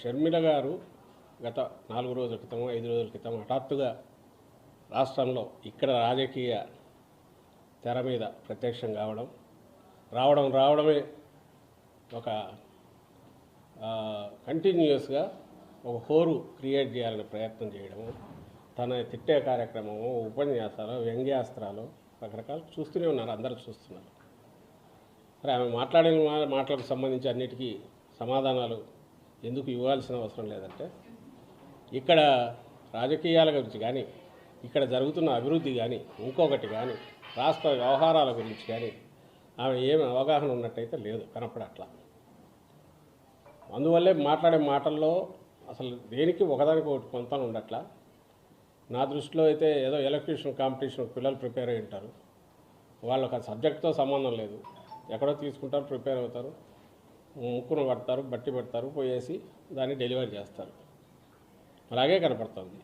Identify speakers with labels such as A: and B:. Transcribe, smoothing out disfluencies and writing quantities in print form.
A: షర్మిల గారు గత 4 రోజుల క్రితం 5 రోజుల క్రితం హఠాత్తుగా రాష్ట్రంలో ఇక్కడ రాజకీయ తెర మీద ప్రత్యక్షం రావడమే ఒక కంటిన్యూస్గా ఒక హోరు క్రియేట్ చేయాలని ప్రయత్నం చేయడము, తన తిట్టే కార్యక్రమము, ఉపన్యాసాలు, వ్యంగ్యాస్త్రాలు రకరకాలు చూస్తూనే ఉన్నారు, అందరూ చూస్తున్నారు. మరి ఆమె మాట్లాడిన మాటలకు సంబంధించి అన్నిటికీ సమాధానాలు ఎందుకు ఇవ్వాల్సిన అవసరం లేదంటే, ఇక్కడ రాజకీయాల గురించి కానీ, ఇక్కడ జరుగుతున్న అభివృద్ధి కానీ, ఇంకొకటి కానీ, రాష్ట్ర వ్యవహారాల గురించి కానీ ఆమె ఏమి అవగాహన ఉన్నట్టయితే లేదు, కనపడట్లా. అందువల్లే మాట్లాడే మాటల్లో అసలు దేనికి ఒకదానికి ఒకటి పొంతన ఉండట్లా. నా దృష్టిలో అయితే ఏదో ఎలక్ట్యూషన్ కాంపిటీషన్ పిల్లలు ప్రిపేర్ అయి ఉంటారు, వాళ్ళకి ఆ సబ్జెక్ట్తో సంబంధం లేదు, ఎక్కడో తీసుకుంటారు, ప్రిపేర్ అవుతారు, ముక్కును పడతారు, బట్టి పెడతారు, పోయేసి దాన్ని డెలివరీ చేస్తారు. అలాగే కనపడుతుంది.